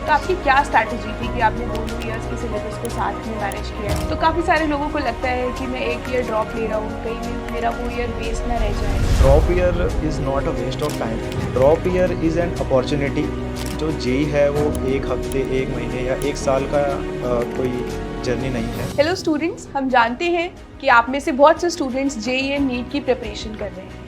तो आपकी क्या स्ट्रैटेजी थी कि आपने दोनों ईयर्स के सिलेबस को साथ में मैनेज किया है? तो काफ़ी सारे लोगों को लगता है कि मैं एक ईयर ड्रॉप ले रहा हूँ, कहीं मेरा वो ईयर वेस्ट ना रह जाए। Drop year is not a waste of time. Drop year is an opportunity. जो जेई है वो एक हफ्ते, एक महीने या एक साल का कोई जर्नी नहीं है। हेलो स्टूडेंट्स, हम जानते हैं कि आप में से बहुत से स्टूडेंट्स जेईई एंड नीट की प्रिपरेशन कर रहे हैं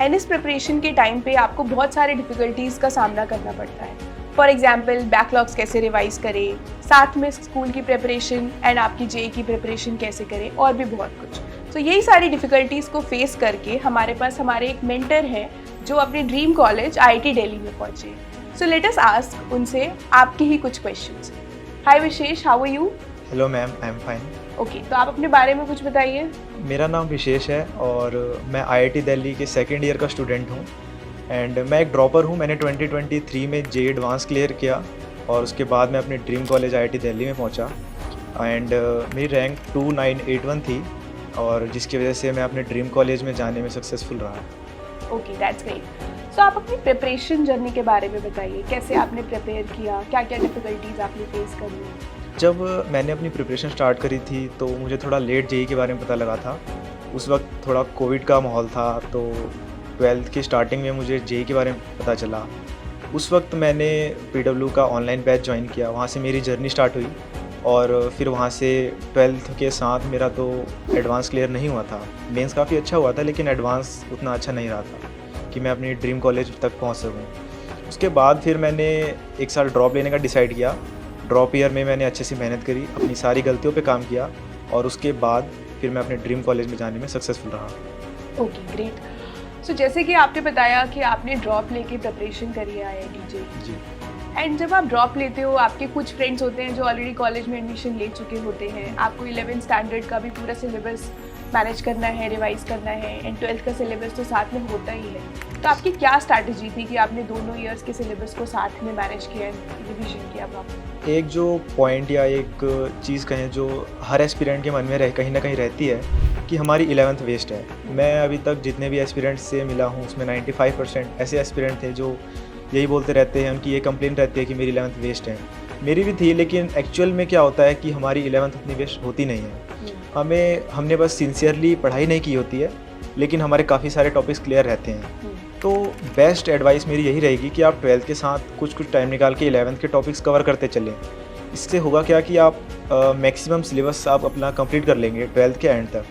एंड इस प्रिपरेशन के टाइम पे आपको बहुत सारे डिफ़िकल्टीज़ का सामना करना पड़ता है। फॉर एग्जाम्पल बैकलॉग्स कैसे रिवाइज करें, साथ में स्कूल की प्रिपरेशन एंड आपकी जेईई की प्रिपरेशन कैसे करें और भी बहुत कुछ। तो यही सारी डिफ़िकल्टीज़ को फेस करके हमारे पास हमारे एक मेंटर हैं जो अपने ड्रीम कॉलेज आईआईटी दिल्ली में पहुँचे। सो लेट अस आस्क उनसे आपके ही कुछ questions. Hi Vishesh, how are you? Hello ma'am, I am fine. Okay, तो आप अपने बारे में कुछ बताइए। मेरा नाम विशेष है और मैं आईआईटी दिल्ली के सेकेंड ईयर का स्टूडेंट हूँ एंड मैं एक ड्रॉपर हूँ। मैंने 2023 में जेईई एडवांस क्लियर किया और उसके बाद मैं अपने ड्रीम कॉलेज आईआईटी दिल्ली में पहुँचा एंड मेरी रैंक 2981 थी और जिसकी वजह से मैं अपने ड्रीम कॉलेज में जाने में सक्सेसफुल रहा। Okay, that's great. सो आप अपनी प्रिपरेशन जर्नी के बारे में बताइए, कैसे आपने प्रिपेयर किया, क्या क्या डिफ़िकल्टीज़ आपने फेस करी? जब मैंने अपनी प्रिपरेशन स्टार्ट करी थी तो मुझे थोड़ा लेट जेईई के बारे में पता लगा था। उस वक्त थोड़ा कोविड का माहौल था तो 12th की स्टार्टिंग में मुझे जेईई के बारे में पता चला। उस वक्त मैंने पीडब्ल्यू का ऑनलाइन बैच ज्वाइन किया, वहाँ से मेरी जर्नी स्टार्ट हुई और फिर वहाँ से 12th के साथ मेरा तो एडवांस क्लियर नहीं हुआ था। मेंस काफ़ी अच्छा हुआ था लेकिन एडवांस उतना अच्छा नहीं रहा था कि मैं अपनी ड्रीम कॉलेज तक पहुँच सकूँ। उसके बाद फिर मैंने एक साल ड्रॉप लेने का डिसाइड किया। ड्रॉप ईयर में मैंने अच्छे से मेहनत करी, अपनी सारी गलतियों पे काम किया और उसके बाद फिर मैं अपने ड्रीम कॉलेज में जाने में सक्सेसफुल रहा। Okay, great. सो जैसे कि आपने बताया कि आपने ड्रॉप लेके प्रिपरेशन करी है आईआईटी जेईई जी। एंड जब आप ड्रॉप लेते हो, आपके कुछ फ्रेंड्स होते हैं जो ऑलरेडी कॉलेज में एडमिशन ले चुके होते हैं। आपको 11th स्टैंडर्ड का भी पूरा सिलेबस मैनेज करना है, रिवाइज करना है एंड 12th का सिलेबस तो साथ में होता ही है। तो आपकी क्या स्ट्रैटेजी थी कि आपने दोनों ईयर्स के सिलेबस को साथ में मैनेज किया, रिविजन किया प्रॉपर? एक जो पॉइंट या एक चीज़ कहें जो हर एस्पिरेंट के मन में कहीं ना कहीं रहती है कि हमारी 11th वेस्ट है। मैं अभी तक जितने भी एस्पिरेंट्स से मिला हूँ उसमें 95% ऐसे एस्पिरेंट थे जो यही बोलते रहते हैं, उनकी ये कंप्लेन रहती है कि मेरी 11th वेस्ट है। मेरी भी थी, लेकिन एक्चुअल में क्या होता है कि हमारी 11th उतनी वेस्ट होती नहीं है। हमने बस सिंसियरली पढ़ाई नहीं की होती है, लेकिन हमारे काफ़ी सारे टॉपिक्स क्लियर रहते हैं। तो बेस्ट एडवाइस मेरी यही रहेगी कि आप 12th के साथ कुछ टाइम निकाल के 11th के टॉपिक्स कवर करते चलें। इससे होगा क्या कि आप मैक्सिमम सिलेबस आप अपना कंप्लीट कर लेंगे 12th के एंड तक।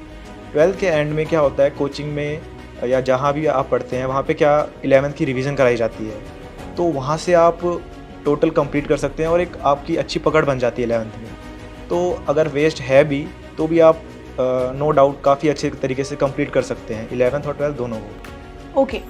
12th के एंड में क्या होता है, कोचिंग में या जहाँ भी आप पढ़ते हैं वहाँ पे क्या 11th की रिवीजन कराई जाती है, तो वहाँ से आप टोटल कंप्लीट कर सकते हैं और एक आपकी अच्छी पकड़ बन जाती है 11th में। तो अगर वेस्ट है भी तो भी आप नो डाउट काफ़ी अच्छे तरीके से कंप्लीट कर सकते हैं 11th और 12th दोनों को। Okay,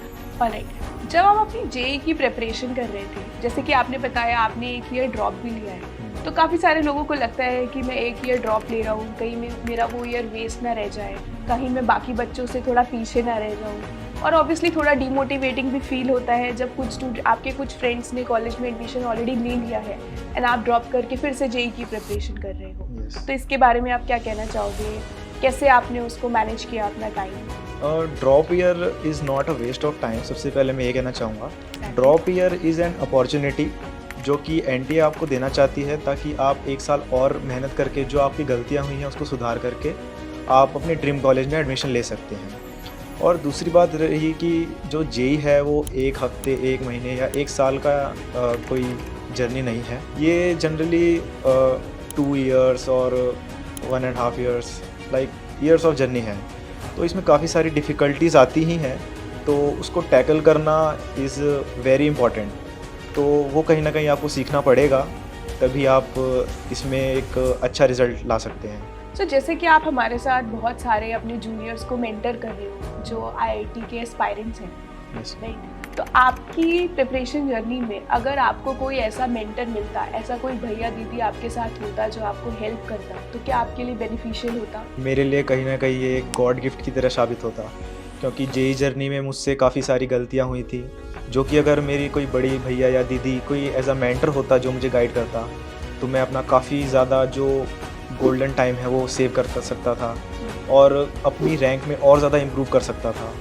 alright. जब आप अपनी जेईई की प्रिपरेशन कर रहे थे, जैसे कि आपने बताया आपने एक ईयर ड्रॉप भी लिया है, तो काफ़ी सारे लोगों को लगता है कि मैं एक ईयर ड्रॉप ले रहा हूँ, कहीं मेरा वो ईयर वेस्ट ना रह जाए, कहीं मैं बाकी बच्चों से थोड़ा पीछे ना रह जाऊँ। और ऑब्वियसली थोड़ा डीमोटिवेटिंग भी फील होता है जब आपके कुछ फ्रेंड्स ने कॉलेज में एडमिशन ऑलरेडी ले लिया है एंड आप ड्रॉप करके फिर से जेईई की प्रिपरेशन कर रहे हो। तो इसके बारे में आप क्या कहना चाहोगे? कैसे आपने उसको मैनेज किया अपना time? Drop year is not a waste of time. सबसे पहले मैं ये कहना चाहूँगा, drop year is an opportunity जो कि एनटीए आपको देना चाहती है ताकि आप एक साल और मेहनत करके जो आपकी गलतियाँ हुई हैं उसको सुधार करके आप अपने ड्रीम कॉलेज में एडमिशन ले सकते हैं। और दूसरी बात रही कि जो जेईई है वो एक हफ्ते, एक महीने या एक साल का कोई जर्नी नहीं है। ये जनरली 2 ईयर्स और 1.5 years like years of journey है। तो इसमें काफ़ी सारी डिफ़िकल्टीज़ आती ही हैं, तो उसको टैकल करना इज़ वेरी इम्पॉर्टेंट। तो वो कहीं ना कहीं आपको सीखना पड़ेगा, तभी आप इसमें एक अच्छा रिज़ल्ट ला सकते हैं। सो जैसे कि आप हमारे साथ बहुत सारे अपने जूनियर्स को मेंटर कर रहे हो जो आईआईटी के एस्पायरेंट्स हैं, राइट? तो आपकी प्रिपरेशन जर्नी में अगर आपको कोई ऐसा मेंटर मिलता, ऐसा कोई भैया दीदी आपके साथ होता जो आपको हेल्प करता, तो क्या आपके लिए बेनिफिशियल होता? मेरे लिए कहीं ना कहीं ये एक गॉड गिफ्ट की तरह साबित होता, क्योंकि जेईई जर्नी में मुझसे काफ़ी सारी गलतियाँ हुई थी जो कि अगर मेरी कोई बड़ी भैया या दीदी कोई एज अ मेंटर होता जो मुझे गाइड करता, तो मैं अपना काफ़ी ज़्यादा जो गोल्डन टाइम है वो सेव कर सकता था और अपनी रैंक में और ज़्यादा इम्प्रूव कर सकता था।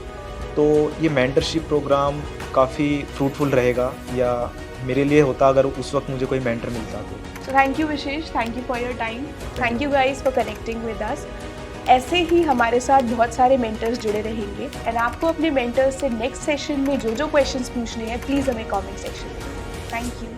तो ये मेंटरशिप प्रोग्राम काफ़ी फ्रूटफुल रहेगा या मेरे लिए होता अगर उस वक्त मुझे कोई मेंटर मिलता तो। So thank you Vishesh, thank you for your time, thank you guys for connecting with us. ऐसे ही हमारे साथ बहुत सारे मेंटर्स जुड़े रहेंगे एंड आपको अपने मेंटर्स से नेक्स्ट सेशन में जो जो क्वेश्चंस पूछने हैं प्लीज़ हमें कमेंट सेक्शन में। Thank you.